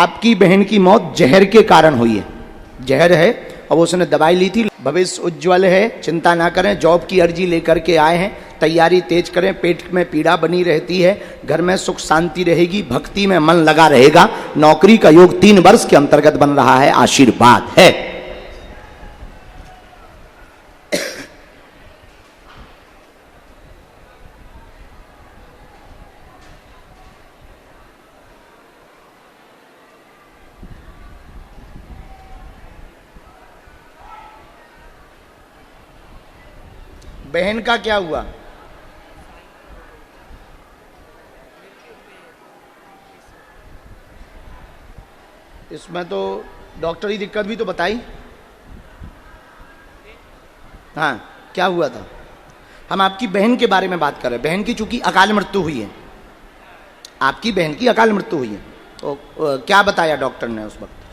आपकी बहन की मौत जहर के कारण हुई है। जहर है, अब उसने दवाई ली थी। भविष्य उज्जवल है, चिंता ना करें। जॉब की अर्जी लेकर के आए हैं, तैयारी तेज करें। पेट में पीड़ा बनी रहती है, घर में सुख शांति रहेगी, भक्ति में मन लगा रहेगा। नौकरी का योग 3 वर्ष के अंतर्गत बन रहा है, आशीर्वाद है। बहन का क्या हुआ? इसमें तो डॉक्टरी दिक्कत भी तो बताई। हाँ, क्या हुआ था? हम आपकी बहन के बारे में बात कर रहे हैं। बहन की चूंकि अकाल मृत्यु हुई है, आपकी बहन की अकाल मृत्यु हुई है, तो क्या बताया डॉक्टर ने उस वक्त?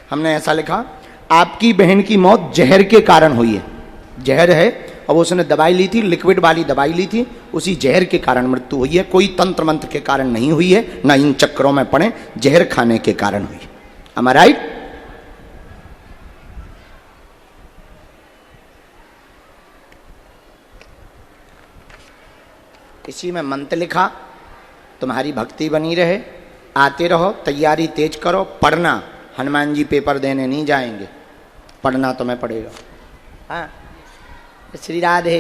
हमने ऐसा लिखा, आपकी बहन की मौत जहर के कारण हुई है। जहर है, अब उसने दवाई ली थी, लिक्विड वाली दवाई ली थी, उसी जहर के कारण मृत्यु हुई है। कोई तंत्र मंत्र के कारण नहीं हुई है, ना इन चक्रों में पड़े, जहर खाने के कारण हुई है। Am I right? इसी में मंत्र लिखा, तुम्हारी भक्ति बनी रहे, आते रहो, तैयारी तेज करो, पढ़ना। हनुमान जी पेपर देने नहीं जाएंगे, पढ़ना तुम्हें पड़ेगा। हाँ, श्री राधे।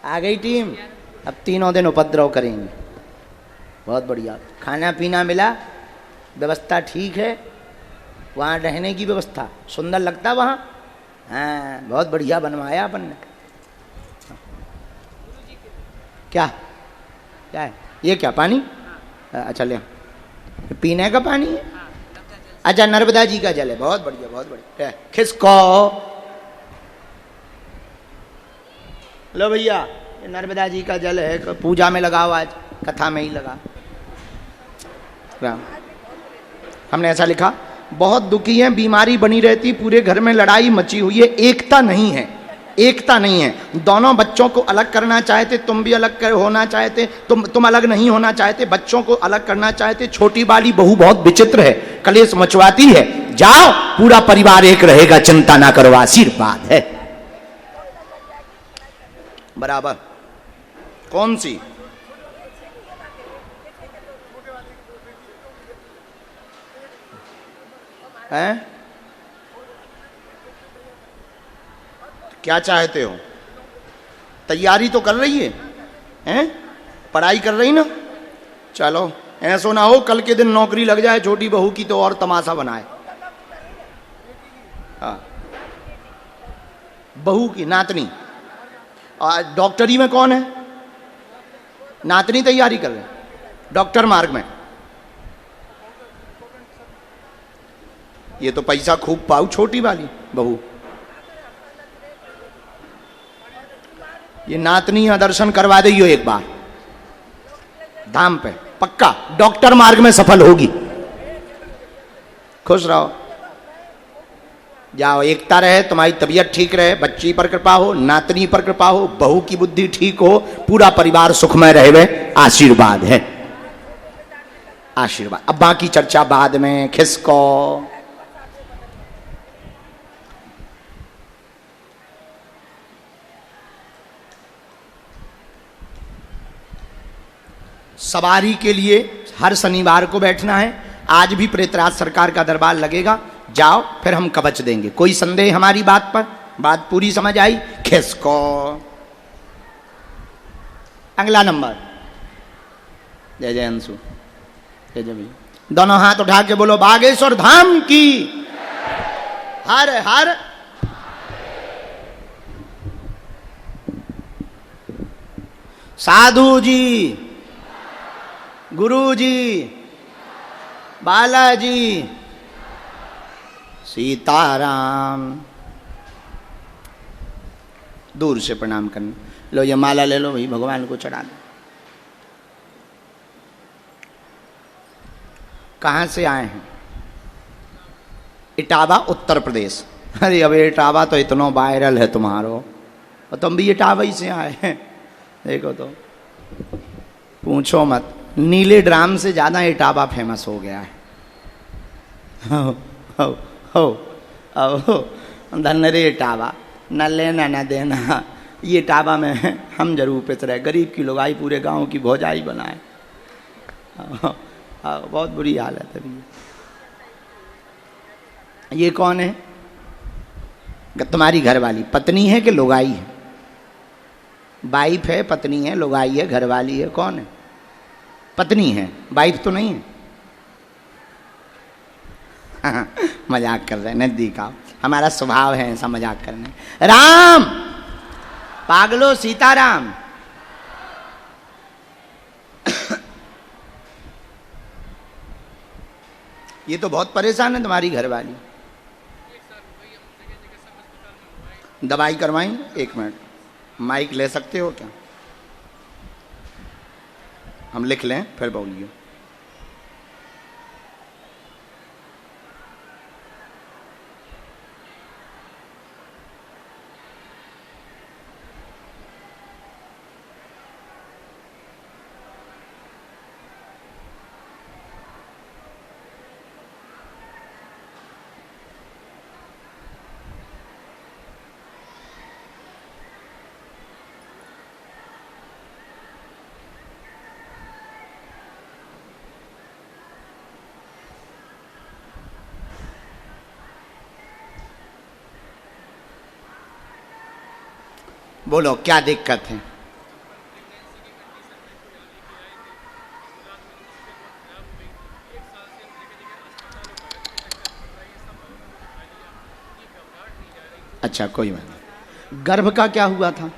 आ गई टीम, अब 3 दिन उपद्रव करेंगे। बहुत बढ़िया, खाना पीना मिला, व्यवस्था ठीक है, वहाँ रहने की व्यवस्था सुंदर लगता वहाँ। हाँ, बहुत बढ़िया बनवाया अपन ने। क्या क्या है ये? क्या पानी? अच्छा ले, पीने का पानी है? अच्छा, नर्मदा जी का जल है। बहुत बढ़िया, बहुत बढ़िया। खिसको लो भैया, ये नर्मदा जी का जल है, पूजा में लगाओ, आज कथा में ही लगा। हमने ऐसा लिखा, बहुत दुखी है, बीमारी बनी रहती, पूरे घर में लड़ाई मची हुई है, एकता नहीं है, एकता नहीं है। दोनों बच्चों को अलग करना चाहते, तुम भी अलग होना चाहते, तुम अलग नहीं होना चाहते, बच्चों को अलग करना चाहते। छोटी वाली बहू बहुत विचित्र है, कलेश मचवाती है। जाओ, पूरा परिवार एक रहेगा, चिंता ना करो, आशीर्वाद है। बराबर। कौन सी? हैं? क्या चाहते हो? तैयारी तो कर रही है, हैं? पढ़ाई कर रही ना? चलो, ऐसा ना हो कल के दिन नौकरी लग जाए छोटी बहू की तो और तमाशा बनाए। हाँ, बहू की नातनी। डॉक्टरी में कौन है? नातनी तैयारी कर रहे हैं, डॉक्टर मार्ग में। ये तो पैसा खूब पाऊ छोटी वाली बहू। ये नातनी का दर्शन करवा दियो एक बार धाम पे, पक्का डॉक्टर मार्ग में सफल होगी। खुश रहो, जाओ, एकता रहे, तुम्हारी तबीयत ठीक रहे, बच्ची पर कृपा हो, नातनी पर कृपा हो, बहू की बुद्धि ठीक हो, पूरा परिवार सुखमय रहे, आशीर्वाद है, आशीर्वाद। अब बाकी चर्चा बाद में। खिसको सवारी के लिए हर शनिवार को बैठना है। आज भी प्रेतराज सरकार का दरबार लगेगा, जाओ, फिर हम कवच देंगे। कोई संदेह हमारी बात पर? बात पूरी समझ आई? खिसको। अगला नंबर, जय जय अंशु, जय जय भैया। दोनों हाथ उठा के बोलो, बागेश्वर धाम की हर हर। साधु जी, गुरु जी, बालाजी, सीताराम। दूर से प्रणाम करना। लो ये माला ले लो भाई, भगवान को चढ़ा दो। कहाँ से आए हैं? इटावा, उत्तर प्रदेश। अरे अब इटावा तो इतना वायरल है तुम्हारो, और तुम भी इटावा ही से आए हैं। देखो तो पूछो मत, नीले ड्राम से ज्यादा इटावा फेमस हो गया है। हो हो हो हो धन रे इटावा, न लेना न देना, ये इटावा में हम जरूर पिस रहे। गरीब की लुगाई पूरे गांव की भौजाई बनाए। बहुत बुरी हालत है। ये कौन है? तुम्हारी घरवाली? पत्नी है कि लुगाई है? वाइफ है, पत्नी है, लुगाई है, घरवाली है, कौन है? पत्नी है, वाइफ तो नहीं है। मजाक कर रहे हैं, नजदीक आओ, हमारा स्वभाव है ऐसा मजाक करने। राम पागलो, सीताराम। ये तो बहुत परेशान है तुम्हारी घरवाली। दवाई करवाई? एक मिनट, माइक ले सकते हो क्या? हम लिख लें फिर बोलिए। बोलो क्या दिक्कत है? अच्छा कोई बात नहीं। गर्भ का क्या हुआ था?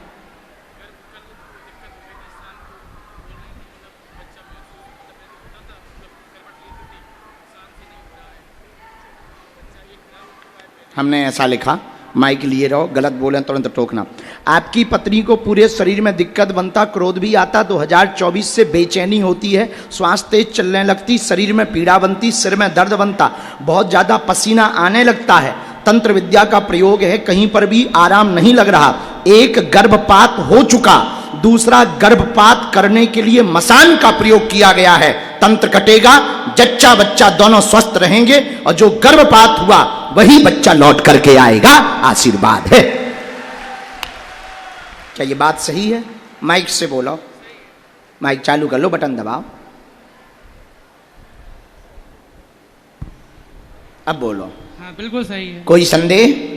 हमने ऐसा लिखा, माइक लिए रहो, गलत बोलें तुरंत टोकना। आपकी पत्नी को पूरे शरीर में दिक्कत बनता, क्रोध भी आता, 2024 से बेचैनी होती है, श्वास तेज चलने लगती, शरीर में पीड़ा बनती, सिर में दर्द बनता, बहुत ज्यादा पसीना आने लगता है। तंत्र विद्या का प्रयोग है, कहीं पर भी आराम नहीं लग रहा। एक गर्भपात हो चुका, दूसरा गर्भपात करने के लिए मसान का प्रयोग किया गया है। तंत्र कटेगा, जच्चा बच्चा दोनों स्वस्थ रहेंगे, और जो गर्भपात हुआ वही बच्चा लौट करके आएगा। आशीर्वाद है। क्या ये बात सही है? माइक से बोलो, माइक चालू कर लो, बटन दबाओ, अब बोलो। हाँ बिल्कुल सही है। कोई संदेह?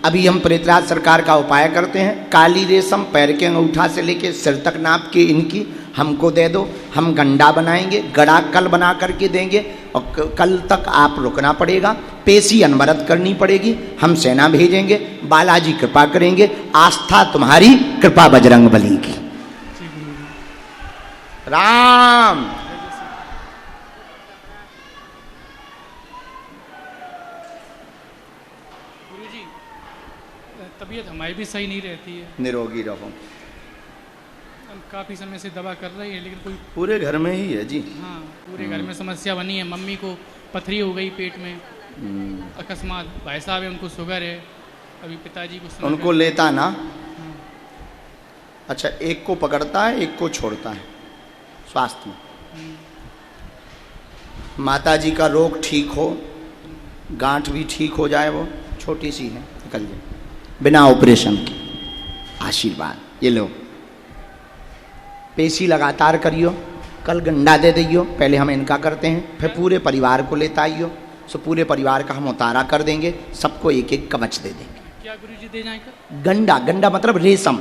अभी हम प्रेतराज सरकार का उपाय करते हैं। काली रेशम पैर के अंगूठा से लेके सिर तक नाप के इनकी हमको दे दो, हम गंडा बनाएंगे, गड़ा कल बना करके देंगे, और कल तक आप रुकना पड़ेगा, पेशी अनवरत करनी पड़ेगी, हम सेना भेजेंगे, बालाजी कृपा करेंगे, आस्था तुम्हारी, कृपा बजरंग बली की। राम गुरुजी, तबीयत हमारी भी सही नहीं रहती है। निरोगी रहो। हम काफ़ी समय से दवा कर रही है, लेकिन कोई। पूरे घर में ही है जी। हाँ पूरे घर में समस्या बनी है। मम्मी को पथरी हो गई पेट में अकस्मात, भाई साहब है उनको शुगर है, अभी पिताजी को उनको लेता ना। हाँ। अच्छा, एक को पकड़ता है, एक को छोड़ता है स्वास्थ्य में। माता जी का रोग ठीक हो, गांठ भी ठीक हो जाए, वो छोटी सी है, निकल जाए बिना ऑपरेशन के। आशीर्वाद ये लो, पेशी लगातार करियो, कल गंडा दे दियो। पहले हम इनका करते हैं, फिर पूरे परिवार को लेता आइयो, सो पूरे परिवार का हम उतारा कर देंगे, सबको एक एक कवच दे देंगे। क्या गुरुजी दे जाएगा? गंडा, गंडा मतलब रेशम,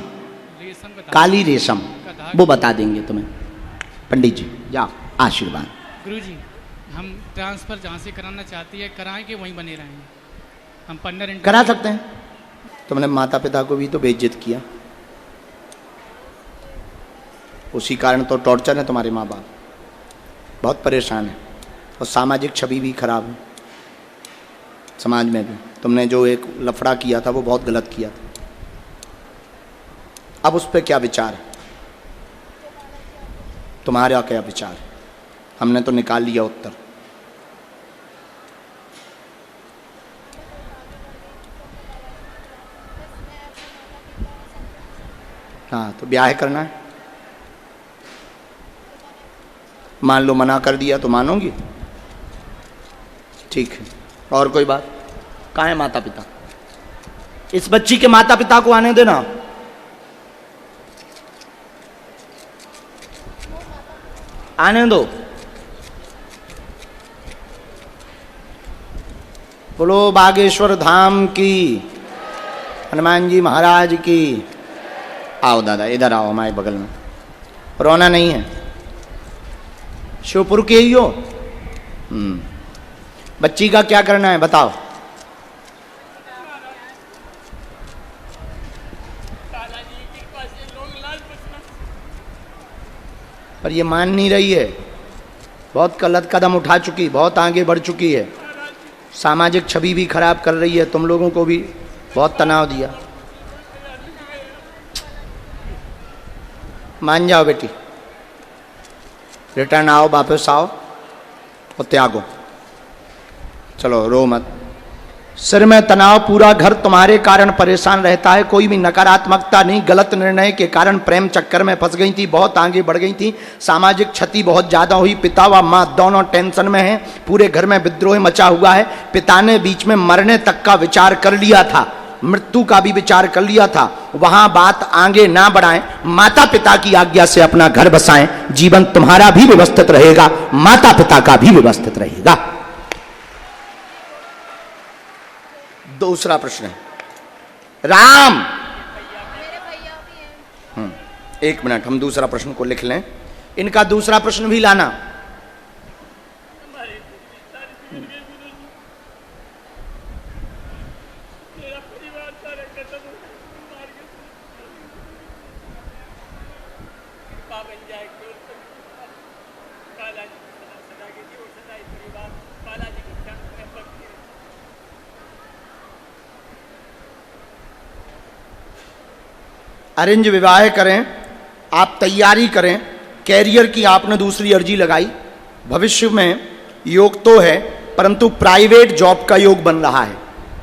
रेशम का काली रेशम, वो बता देंगे तुम्हें। पंडित जी जाओ, आशीर्वाद। गुरुजी, हम ट्रांसफ़र जहाँ से कराना चाहती है कराएं कि वहीं बने रहेंगे? हम 15 करा सकते हैं। तुमने माता पिता को भी तो बेइज्जत किया, उसी कारण तो टॉर्चर है। तुम्हारे माँ बाप बहुत परेशान है, और सामाजिक छवि भी खराब है समाज में भी। तुमने जो एक लफड़ा किया था वो बहुत गलत किया था। अब उस पर क्या विचार है तुम्हारा? क्या विचार है? हमने तो निकाल लिया उत्तर। हाँ, तो ब्याह करना है। मान लो मना कर दिया तो मानोगी? ठीक है। और कोई बात? कहाँ है माता पिता? इस बच्ची के माता पिता को आने देना। आने दो। बोलो बागेश्वर धाम की, हनुमान जी महाराज की। आओ दादा, इधर आओ हमारे बगल में। रोना नहीं है। शिवपुर के ही हो? बच्ची का क्या करना है बताओ? पर ये मान नहीं रही है, बहुत गलत कदम उठा चुकी, बहुत आगे बढ़ चुकी है, सामाजिक छवि भी खराब कर रही है, तुम लोगों को भी बहुत तनाव दिया। मान जाओ बेटी, रिटर्न आओ, वापस आओ और त्यागो। चलो रो मत। सिर में तनाव, पूरा घर तुम्हारे कारण परेशान रहता है, कोई भी नकारात्मकता नहीं, गलत निर्णय के कारण प्रेम चक्कर में फंस गई थी, बहुत आगे बढ़ गई थी, सामाजिक क्षति बहुत ज्यादा हुई, पिता व माँ दोनों टेंशन में हैं, पूरे घर में विद्रोह मचा हुआ है, पिता ने बीच में मरने तक का विचार कर लिया था, मृत्यु का भी विचार कर लिया था, वहां बात आगे ना बढ़ाएं, माता पिता की आज्ञा से अपना घर बसाएं, जीवन तुम्हारा भी व्यवस्थित रहेगा, माता पिता का भी व्यवस्थित रहेगा। दूसरा प्रश्न है राम। एक मिनट, हम दूसरा प्रश्न को लिख लें, इनका दूसरा प्रश्न भी लाना। अरेंज विवाह करें, आप तैयारी करें, कैरियर की आपने दूसरी अर्जी लगाई, भविष्य में योग तो है परंतु प्राइवेट जॉब का योग बन रहा है,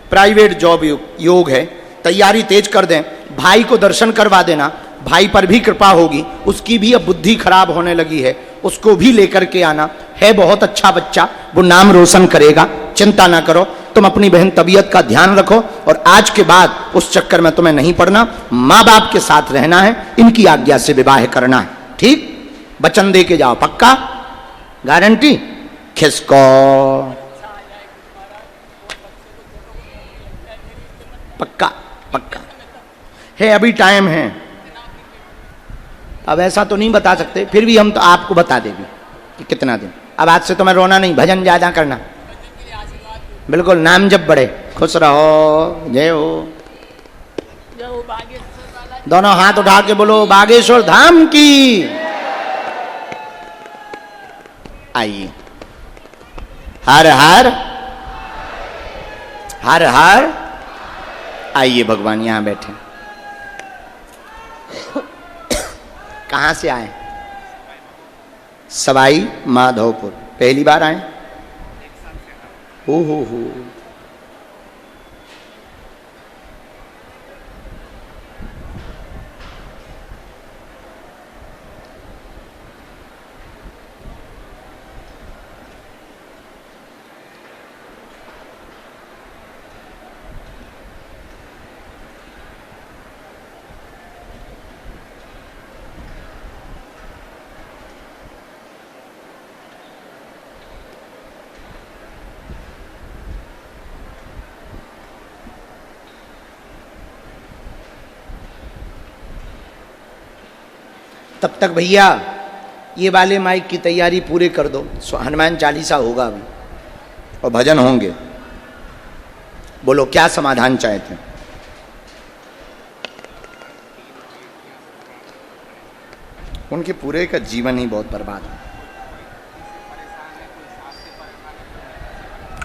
प्राइवेट जॉब योग है, तैयारी तेज कर दें, भाई को दर्शन करवा देना, भाई पर भी कृपा होगी, उसकी भी अब बुद्धि खराब होने लगी है, उसको भी लेकर के आना है, बहुत अच्छा बच्चा, वो नाम रोशन करेगा, चिंता ना करो, तुम अपनी बहन तबीयत का ध्यान रखो और आज के बाद उस चक्कर में तुम्हें नहीं पड़ना, माँ बाप के साथ रहना है, इनकी आज्ञा से विवाह करना है, ठीक? वचन दे के जाओ, पक्का? गारंटी? खिसको। पक्का पक्का है, अभी टाइम है, अब ऐसा तो नहीं बता सकते, फिर भी हम तो आपको बता देंगे कि कितना दिन। अब आज से तुम्हें रोना नहीं, भजन ज्यादा करना, बिल्कुल नाम जब बढ़े, खुश रहो, जय हो। दोनों हाथ उठा के बोलो बागेश्वर धाम की। आइए, हर हर हर हर। आइए भगवान, यहां बैठे। कहां से आए? सवाई माधोपुर। पहली बार आए? हो। तब तक भैया ये वाले माइक की तैयारी पूरे कर दो, हनुमान चालीसा होगा अभी और भजन होंगे। बोलो क्या समाधान चाहते हैं? उनके पूरे का जीवन ही बहुत बर्बाद है।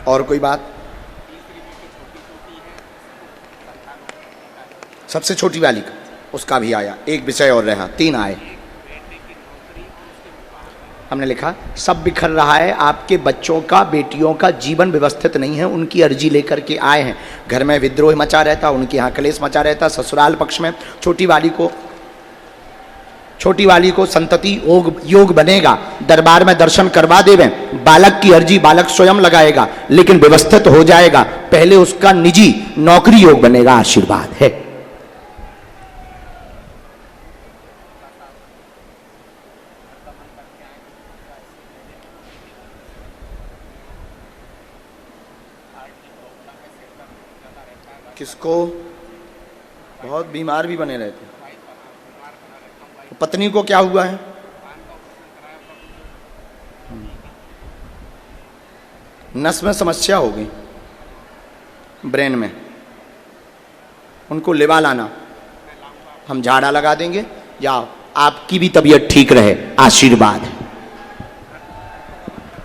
और कोई बात? सबसे छोटी वाली का, उसका भी आया, एक विषय और रहा, 3 आए। हमने लिखा सब बिखर रहा है, आपके बच्चों का, बेटियों का जीवन व्यवस्थित नहीं है, उनकी अर्जी लेकर के आए हैं, घर में विद्रोह मचा रहता, उनके यहाँ कलेश मचा रहता, ससुराल पक्ष में छोटी वाली को छोटी वाली को संतति योग बनेगा, दरबार में दर्शन करवा देवे, बालक की अर्जी बालक स्वयं लगाएगा, लेकिन व्यवस्थित हो जाएगा, पहले उसका निजी नौकरी योग बनेगा। आशीर्वाद है। किसको? बहुत बीमार भी बने रहते। पत्नी को क्या हुआ है? नस में समस्या हो गई, ब्रेन में। उनको लेवा लाना, हम झाड़ा लगा देंगे। जाओ, आपकी भी तबीयत ठीक रहे। आशीर्वाद है।